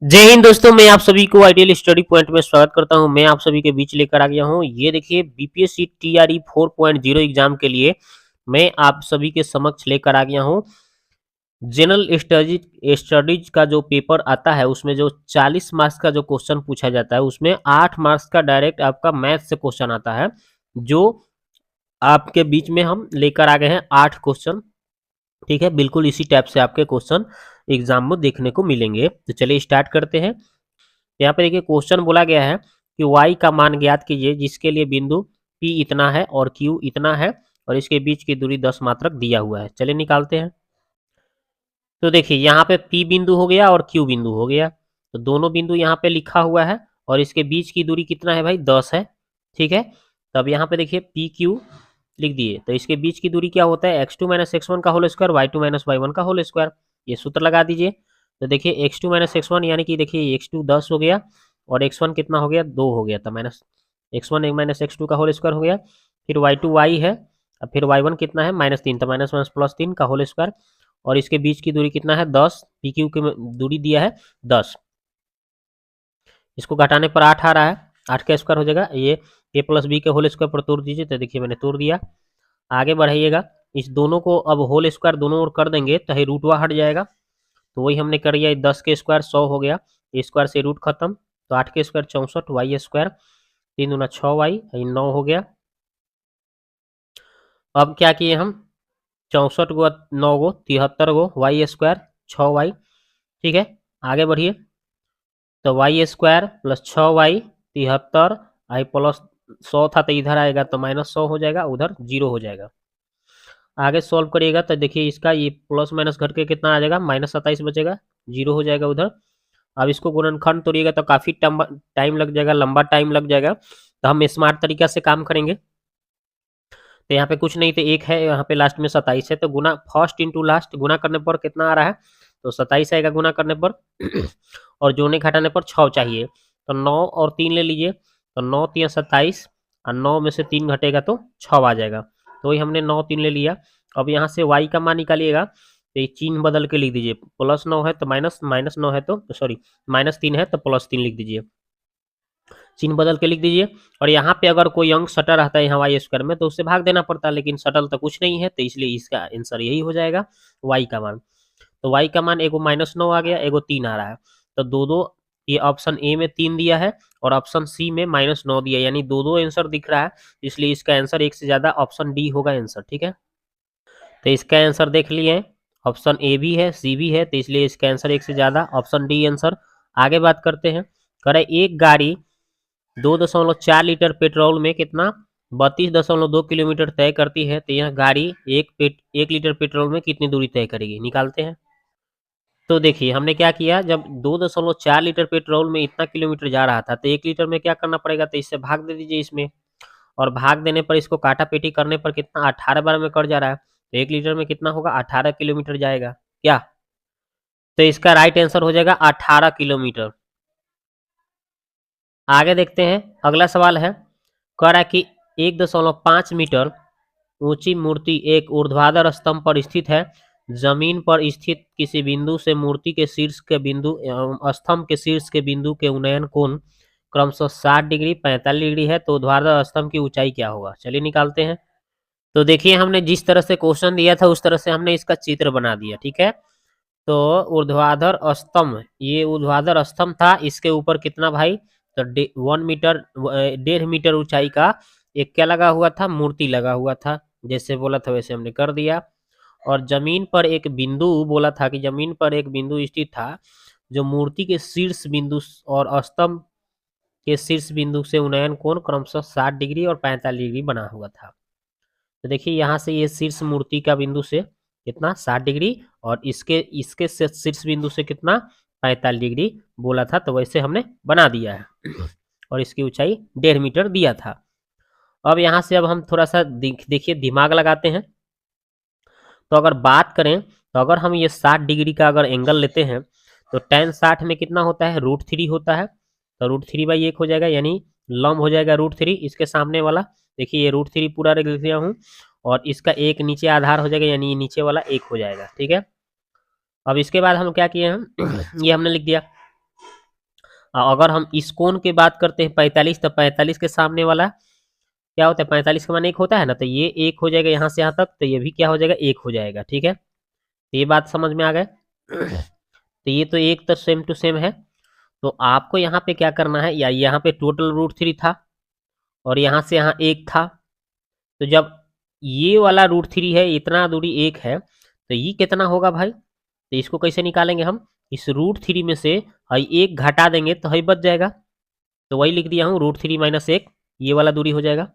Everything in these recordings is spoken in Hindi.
जय हिंद दोस्तों, मैं आप सभी को आइडियल स्टडी पॉइंट में स्वागत करता हूं। मैं आप सभी के बीच लेकर आ गया हूं। ये देखिए बीपीएससी टीआरई 4.0 एग्जाम के लिए मैं आप सभी के समक्ष लेकर आ गया हूं। जनरल स्टडीज का जो पेपर आता है उसमें जो 40 मार्क्स का जो क्वेश्चन पूछा जाता है उसमें 8 मार्क्स का डायरेक्ट आपका मैथ से क्वेश्चन आता है, जो आपके बीच में हम लेकर आ गए हैं 8 क्वेश्चन। ठीक है, बिल्कुल इसी टाइप से आपके क्वेश्चन एग्जाम में देखने को मिलेंगे। तो चलिए स्टार्ट करते हैं। यहाँ पे देखिए क्वेश्चन बोला गया है कि y का मान ज्ञात कीजिए जिसके लिए बिंदु P इतना है और Q इतना है और इसके बीच की दूरी 10 मात्रक दिया हुआ है। चलिए निकालते हैं। तो देखिए यहाँ पे P बिंदु हो गया और Q बिंदु हो गया, तो दोनों बिंदु यहाँ पे लिखा हुआ है और इसके बीच की दूरी कितना है भाई, 10 है। ठीक है, तब यहाँ पे देखिए पी क्यू लिख दिए, तो इसके बीच की दूरी क्या होता है, x2 माइनस एक्स वन का whole square, y2 minus y one का होल स्क्वायर। ये सूत्र लगा दीजिए। तो देखिए x2 माइनस एक्स वन यानी कि देखिए x2 10 हो गया और x1 कितना हो गया, 2 हो गया, तो माइनस x1 माइनस x2 का होल स्क्वायर हो गया। फिर y2 y है, अब फिर y1 कितना है, -3, तो माइनस माइनस प्लस 3 का होल स्क्वायर और इसके बीच की दूरी कितना है, 10। पी क्यू की दूरी दिया है 10, इसको घटाने पर 8 आ रहा है, 8 का स्क्वायर हो जाएगा। ये a प्लस बी के होल स्क्वायर पर तोड़ दीजिए, तो देखिए मैंने तोड़ दिया। आगे बढ़ाइएगा, इस दोनों को अब होल स्क्वायर दोनों ओर कर देंगे तो ये रूटवा हट जाएगा, तो वही हमने कर दिया। 10 के स्क्वायर 100 हो गया, स्क्वायर से रूट खत्म, तो 8 के स्क्वायर 64, वाई स्क्वायर 3 दूना 6 वाई 9 हो गया। अब क्या किए हम, 64 गो 9 गो 73 गो वाई स्क्वायर 6 वाई। ठीक है, आगे बढ़िए, तो वाई स्क्वायर प्लस 6 वाई 73 आई प्लस 100 था तो इधर आएगा तो -100 हो जाएगा, उधर 0 हो जाएगा। आगे सॉल्व करिएगा तो देखिए इसका ये प्लस माइनस घट के कितना आ जाएगा, -27 बचेगा, 0 हो जाएगा उधर। अब इसको गुणनखंड तोड़िएगा तो काफ़ी टाइम लग जाएगा, लंबा टाइम लग जाएगा, तो हम स्मार्ट तरीका से काम करेंगे। तो यहाँ पे कुछ नहीं, तो एक है यहाँ पे लास्ट में 27 है, तो गुना फर्स्ट इंटू लास्ट गुना करने पर कितना आ रहा है, तो 27 आएगा गुना करने पर और जोड़ने घटाने पर 6 चाहिए, तो 9 और 3 ले लीजिए, तो 9 3 27 और 9 में से 3 घटेगा तो 6 आ जाएगा, तो वही हमने 9 3 ले लिया। अब यहाँ से y का मान निकालिएगा, तो ये चिन्ह बदल के लिख दीजिए, +9 है तो -9 है तो सॉरी -3 है तो +3 लिख दीजिए, चिन्ह बदल के लिख दीजिए। और यहाँ पे अगर कोई अंक सटा रहता है यहाँ वाई स्क्वायर में तो उससे भाग देना पड़ता है, लेकिन सटल तो कुछ नहीं है, तो इसलिए इसका आंसर यही हो जाएगा वाई का मान। तो वाई का मान एगो -9 आ गया, एगो 3 आ रहा है, तो दो दो ये ऑप्शन ए में 3 दिया है और ऑप्शन सी में -9 दिया, यानी दो दो आंसर दिख रहा है, इसलिए इसका आंसर एक से ज्यादा ऑप्शन डी होगा आंसर। ठीक है, तो इसका आंसर देख लिए, ऑप्शन ए भी है सी भी है, तो इसलिए इसका आंसर एक से ज्यादा ऑप्शन डी आंसर। आगे बात करते हैं, करे एक गाड़ी 2.4 लीटर पेट्रोल में कितना 32.2 किलोमीटर तय करती है, तो यह गाड़ी एक लीटर पेट्रोल में कितनी दूरी तय करेगी, निकालते हैं। तो देखिए हमने क्या किया, जब 2.4 लीटर पेट्रोल में इतना किलोमीटर जा रहा था तो 1 लीटर में क्या करना पड़ेगा, तो इससे भाग दे दीजिए इसमें, और भाग देने पर इसको काटा पेटी करने पर कितना 18 बार में कट जा रहा है, तो 1 लीटर में कितना होगा, 18 किलोमीटर जाएगा क्या, तो इसका राइट आंसर हो जाएगा 18 किलोमीटर। आगे देखते हैं, अगला सवाल है, कह रहा है कि 1.5 मीटर ऊंची मूर्ति एक ऊर्ध्वाधर स्तंभ पर स्थित है, जमीन पर स्थित किसी बिंदु से मूर्ति के शीर्ष के बिंदु एवं स्तंभ के शीर्ष के बिंदु के उन्नयन कोण क्रमशः 60 डिग्री 45 डिग्री है, तो ऊर्ध्वाधर स्तंभ की ऊंचाई क्या होगा, चलिए निकालते हैं। तो देखिए हमने जिस तरह से क्वेश्चन दिया था उस तरह से हमने इसका चित्र बना दिया। ठीक है, तो ऊर्ध्वाधर स्तंभ, ये ऊर्ध्वाधर स्तंभ था, इसके ऊपर कितना भाई, तो 1 मीटर 1.5 मीटर ऊंचाई का एक क्या लगा हुआ था, मूर्ति लगा हुआ था, जैसे बोला था वैसे हमने कर दिया। और जमीन पर एक बिंदु बोला था कि जमीन पर एक बिंदु स्थित था जो मूर्ति के शीर्ष बिंदु और स्तंभ के शीर्ष बिंदु से उन्नयन कोण क्रमशः 60 डिग्री और 45 डिग्री बना हुआ था। तो देखिए यहाँ से ये शीर्ष मूर्ति का बिंदु से कितना 60 डिग्री और इसके इसके शीर्ष बिंदु से कितना 45 डिग्री बोला था, तो वैसे हमने बना दिया है और इसकी ऊंचाई 1.5 मीटर दिया था। अब यहाँ से अब हम थोड़ा सा देखिए दिमाग लगाते हैं। तो अगर बात करें, तो अगर हम ये 60 डिग्री का अगर एंगल लेते हैं तो tan 60 में कितना होता है, √3 होता है, तो √3/1 हो जाएगा, यानी लंब हो जाएगा √3 इसके सामने वाला। देखिए ये √3 पूरा लिख दिया हूँ और इसका एक नीचे आधार हो जाएगा, यानी ये नीचे वाला 1 हो जाएगा। ठीक है, अब इसके बाद हम क्या किए हम ये हमने लिख दिया। अगर हम इस कोण की बात करते हैं 45, तो 45 के सामने वाला क्या होता है, 45 का मान 1 होता है ना, तो ये 1 हो जाएगा यहाँ से यहाँ तक, तो ये भी क्या हो जाएगा, 1 हो जाएगा। ठीक है, तो ये बात समझ में आ गए। तो ये तो एक तो सेम टू सेम है। तो आपको यहाँ पे क्या करना है, या यहाँ पे टोटल √3 था और यहाँ से यहाँ 1 था। तो जब ये वाला √3 है, इतना दूरी 1 है, तो ये कितना होगा भाई, तो इसको कैसे निकालेंगे हम, इस √3 में से हई 1 घटा देंगे तो हई बच जाएगा। तो वही लिख दिया हूँ, √3 - 1, ये वाला दूरी हो जाएगा।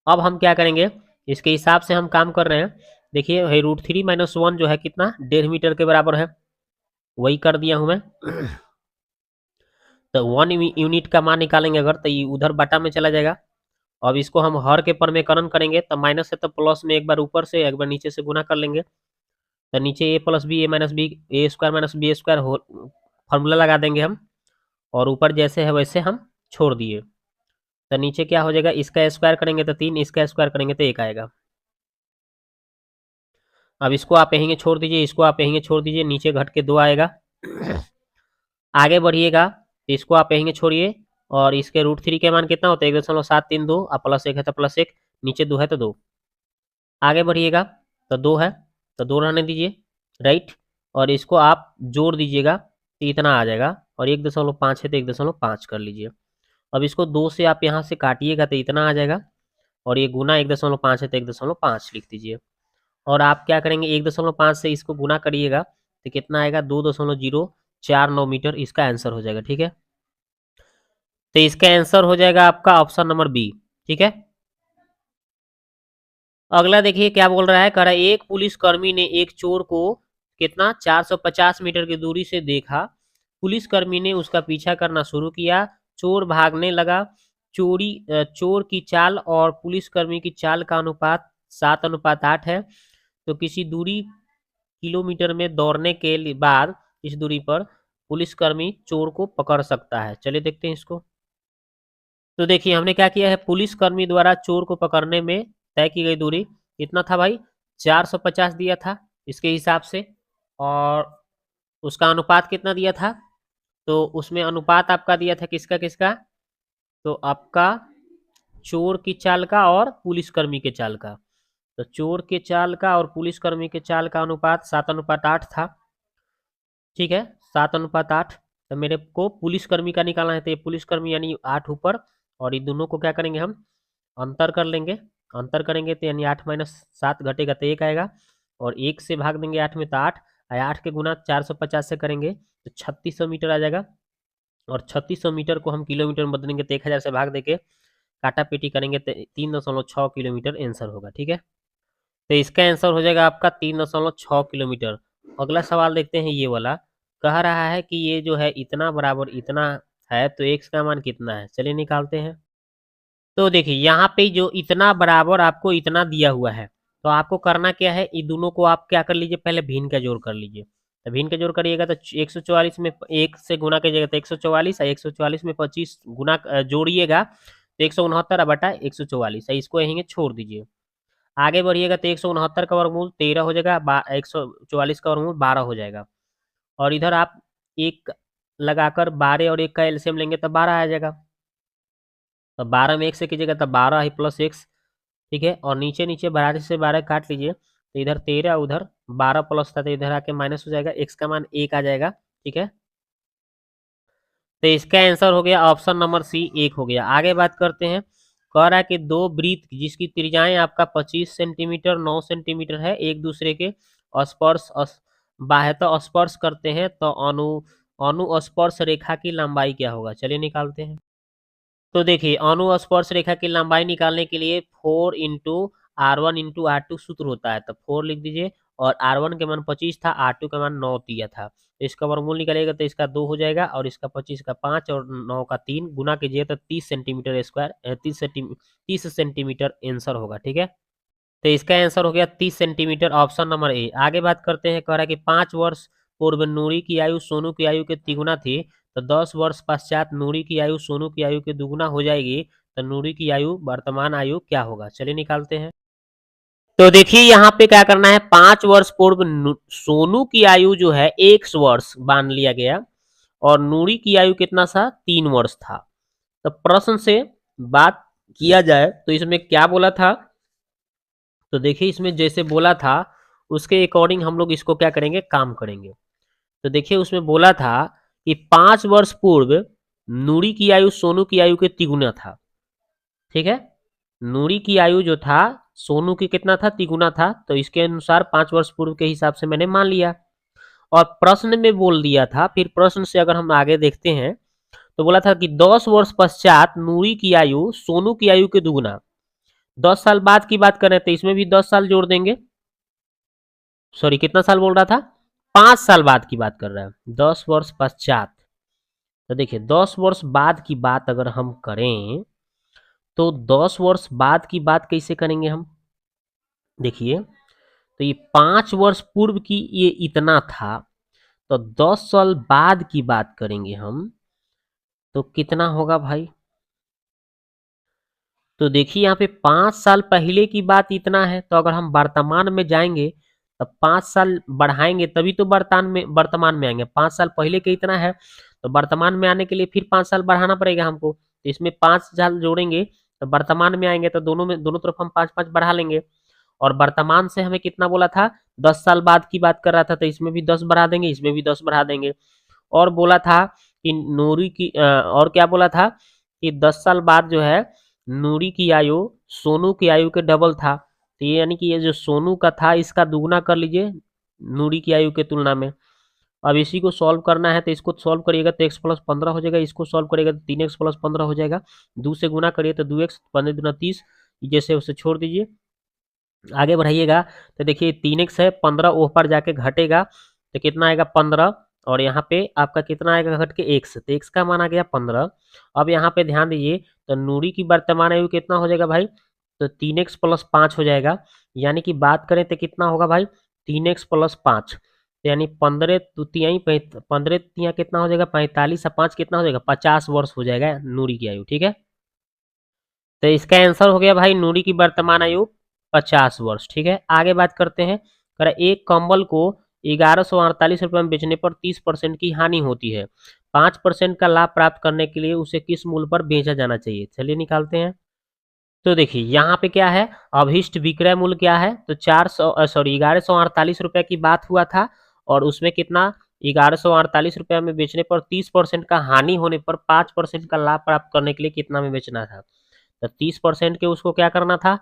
अब हम क्या करेंगे, इसके हिसाब से हम काम कर रहे हैं। देखिए भाई √3 - 1 जो है कितना, 1.5 मीटर के बराबर है, वही कर दिया हूँ मैं। तो 1 यूनिट का मान निकालेंगे अगर, तो ये उधर बटा में चला जाएगा। अब इसको हम हर के परमेकरण करेंगे, तो माइनस है तो प्लस में एक बार ऊपर से एक बार नीचे से गुना कर लेंगे। तो नीचे a + b a - b a² - b² हो, फॉर्मूला लगा देंगे हम, और ऊपर जैसे है वैसे हम छोड़ दिए। तो नीचे क्या हो जाएगा, इसका स्क्वायर करेंगे तो 3, इसका स्क्वायर करेंगे तो 1 आएगा। अब इसको आप यहीं छोड़ दीजिए, इसको आप यहीं छोड़ दीजिए, नीचे घट के 2 आएगा। आगे बढ़िएगा तो इसको आप यहीं छोड़िए, और इसके √3 के मान कितना होता है, 1.732, और +1 है तो +1, नीचे 2 है तो 2। आगे बढ़िएगा तो 2 है तो 2 रहने दीजिए, राइट। और इसको आप जोड़ दीजिएगा तो इतना आ जाएगा, और 1.5 है तो 1.5 कर लीजिए। अब इसको 2 से आप यहाँ से काटिएगा तो इतना आ जाएगा, और ये गुना 1.5 है तो 1.5 लिख दीजिए। और आप क्या करेंगे, 1.5 से इसको गुना करिएगा तो कितना आएगा, 2.049 मीटर इसका आंसर हो जाएगा। ठीक है, तो इसका आंसर हो जाएगा आपका ऑप्शन नंबर बी। ठीक है, अगला देखिए क्या बोल रहा है, कह रहा है एक पुलिसकर्मी ने एक चोर को कितना 450 मीटर की दूरी से देखा। पुलिसकर्मी ने उसका पीछा करना शुरू किया, चोर भागने लगा। चोर की चाल और पुलिसकर्मी की चाल का अनुपात 7:8 है। तो किसी दूरी किलोमीटर में दौड़ने के बाद इस दूरी पर पुलिसकर्मी चोर को पकड़ सकता है। चलिए देखते हैं इसको। तो देखिए हमने क्या किया है, पुलिसकर्मी द्वारा चोर को पकड़ने में तय की गई दूरी कितना था भाई, 450 दिया था इसके हिसाब से, और उसका अनुपात कितना दिया था, तो उसमें अनुपात आपका दिया था किसका किसका, तो आपका चोर की चाल का और पुलिसकर्मी के चाल का। तो चोर के चाल का और पुलिसकर्मी के चाल का अनुपात 7:8 था। ठीक है, 7:8। तो मेरे को पुलिसकर्मी का निकालना है, तो ये पुलिसकर्मी यानी 8 ऊपर, और ये दोनों को क्या करेंगे हम, अंतर कर लेंगे। अंतर करेंगे तो यानी 8 - 7 घटेगा तो 1 आएगा, और 1 से भाग देंगे 8 में तो 8, 8 के गुना 450 से करेंगे तो 3600 मीटर आ जाएगा। और 3600 मीटर को हम किलोमीटर में बदलेंगे तो 1000 से भाग देके काटा पीटी करेंगे तो 3.6 किलोमीटर आंसर होगा। ठीक है, तो इसका आंसर हो जाएगा आपका 3.6 किलोमीटर। अगला सवाल देखते हैं, ये वाला कह रहा है कि ये जो है इतना बराबर इतना है, तो x का मान कितना है, चलिए निकालते हैं। तो देखिए यहाँ पे जो इतना बराबर आपको इतना दिया हुआ है, तो आपको करना क्या है, इन दोनों को आप क्या कर लीजिए, पहले भिन्न का जोड़ कर लीजिए। तो भिन्न का जोड़ करिएगा तो 144 में 1 से गुना कीजिएगा तो 144, और 144 में 25 गुना जोड़िएगा तो 169 बटा 144, इसको यहीं छोड़ दीजिए। आगे बढ़िएगा तो 169 का वर्गमूल 13 हो जाएगा, 144 का वर्गमूल 12 हो जाएगा। और इधर आप एक लगाकर 12 और 1 का एलसीएम लेंगे तो 12 आ जाएगा। तो 12 में 1 से कीजिएगा तो 12 ही प्लस x। ठीक है, और नीचे नीचे 12 से 12 काट लीजिए, तो इधर 13 उधर 12 प्लस था तो इधर आके माइनस हो जाएगा, x का मान 1 आ जाएगा। ठीक है, तो इसका आंसर हो गया ऑप्शन नंबर सी, 1 हो गया। आगे बात करते हैं, कह रहा है कि दो वृत्त जिसकी त्रिज्याएं आपका 25 सेंटीमीटर 9 सेंटीमीटर है, एक दूसरे के बाह्यतः स्पर्श करते हैं, तो अनुस्पर्श रेखा की लंबाई क्या होगा, चलिए निकालते हैं। तो देखिए अनुस्पर्श रेखा की लंबाई निकालने के लिए 4 इंटू R1 इंटू R2 सूत्र होता है, तो 4 लिख दीजिए, और R1 के मान 25 था, R2 का मान 9 दिया था, तो इसका वर्गमूल निकलेगा तो इसका 2 हो जाएगा, और इसका 25 का 5 और 9 का 3 गुना कीजिए तो 30 सेंटीमीटर स्क्वायर 30 सेंटीमीटर आंसर होगा। ठीक है, तो इसका आंसर हो गया 30 सेंटीमीटर, ऑप्शन नंबर ए। आगे बात करते हैं, कह रहा है कि 5 वर्ष पूर्व नूरी की आयु सोनू की आयु के तिगुना थी, तो 10 वर्ष पश्चात नूरी की आयु सोनू की आयु के दुगुना हो जाएगी, तो नूरी की आयु वर्तमान आयु क्या होगा, चलिए निकालते हैं। तो देखिए यहाँ पे क्या करना है, 5 वर्ष पूर्व सोनू की आयु जो है 1 वर्ष मान लिया गया, और नूरी की आयु कितना था, 3 वर्ष था। तो प्रश्न से बात किया जाए तो इसमें क्या बोला था, तो देखिए इसमें जैसे बोला था उसके अकॉर्डिंग हम लोग इसको क्या करेंगे, काम करेंगे। तो देखिए उसमें बोला था कि 5 वर्ष पूर्व नूरी की आयु सोनू की आयु के तिगुना था। ठीक है, नूरी की आयु जो था सोनू की कितना था, तिगुना था। तो इसके अनुसार 5 वर्ष पूर्व के हिसाब से मैंने मान लिया। और प्रश्न में बोल दिया था, फिर प्रश्न से अगर हम आगे देखते हैं तो बोला था कि 10 वर्ष पश्चात नूरी की आयु सोनू की आयु के दुगुना। 10 साल बाद की बात करें तो इसमें भी 10 साल जोड़ देंगे। सॉरी, कितना साल बोल रहा था, 5 साल बाद की बात कर रहा है, 10 वर्ष पश्चात। तो देखिए 10 वर्ष बाद की बात अगर हम करें तो 10 वर्ष बाद की बात कैसे करेंगे हम, देखिए तो ये 5 वर्ष पूर्व की ये इतना था, तो 10 साल बाद की बात करेंगे हम तो कितना होगा भाई। तो देखिए यहाँ पे 5 साल पहले की बात इतना है, तो अगर हम वर्तमान में जाएंगे तो 5 साल बढ़ाएंगे तभी तो वर्तमान में आएंगे। 5 साल पहले के इतना है तो वर्तमान में आने के लिए फिर 5 साल बढ़ाना पड़ेगा हमको। तो इसमें 5 साल जोड़ेंगे तो वर्तमान में आएंगे, तो दोनों तरफ हम 5 5 बढ़ा लेंगे। और वर्तमान से हमें कितना बोला था, 10 साल बाद की बात कर रहा था, तो इसमें भी 10 बढ़ा देंगे, इसमें भी 10 बढ़ा देंगे। और बोला था कि नूरी की और क्या बोला था कि 10 साल बाद जो है नूरी की आयु सोनू की आयु के डबल था। तो ये यानी कि ये जो सोनू का था इसका दुगुना कर लीजिए नूरी की आयु के तुलना में। अब इसी को सॉल्व करना है, तो इसको सॉल्व करिएगा तो x+15 हो जाएगा, इसको सॉल्व करिएगा तो 3x+15 हो जाएगा। 2 से गुना करिए तो 2x, 15 दूना 30, जैसे उसे छोड़ दीजिए, आगे बढ़ाइएगा तो देखिए 3x है, 15 ओह पर जाके घटेगा तो कितना आएगा 15, और यहाँ पे आपका कितना आएगा घट के x, तो x का मान आ गया 15। अब यहाँ पे ध्यान दीजिए तो नूरी की वर्तमान आयु कितना हो जाएगा भाई, तो 3x+5 हो जाएगा। यानी कि बात करें तो कितना होगा भाई, 3x+5, यानी 15 कितना हो जाएगा 45, 5 कितना हो जाएगा 50 वर्ष हो जाएगा नूरी की आयु। ठीक है, तो इसका आंसर हो गया भाई नूरी की वर्तमान आयु 50 वर्ष। ठीक है, आगे बात करते हैं। एक कंबल को 1148 रुपये में बेचने पर 30% की हानि होती है, 5% का लाभ प्राप्त करने के लिए उसे किस मूल्य पर बेचा जाना चाहिए, चलिए निकालते हैं। तो देखिए यहाँ पे क्या है, अभिष्ट विक्रय मूल्य क्या है, तो 1148 रुपये की बात हुआ था, और उसमें कितना 1148 रुपये में बेचने पर 30% का हानि होने पर 5% का लाभ प्राप्त करने के लिए कितना में बेचना था। तो 30% के उसको क्या करना था,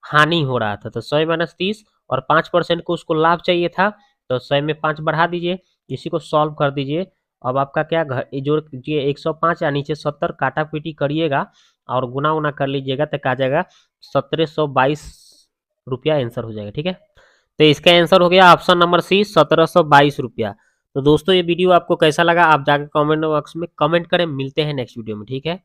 हानि हो रहा था, तो 100 माइनस 30, और 5% को उसको लाभ चाहिए था, तो 100 में 5 बढ़ा दीजिए, इसी को सॉल्व कर दीजिए। अब आपका क्या जोड़ कीजिए 105 या नीचे 70 काटा पीटी करिएगा और गुना उना कर लीजिएगा तो आ जाएगा 1722 रुपया आंसर हो जाएगा। ठीक है, तो इसका आंसर हो गया ऑप्शन नंबर सी 1722 रुपया। तो दोस्तों ये वीडियो आपको कैसा लगा आप जाकर कमेंट बॉक्स में कमेंट करें, मिलते हैं नेक्स्ट वीडियो में। ठीक है।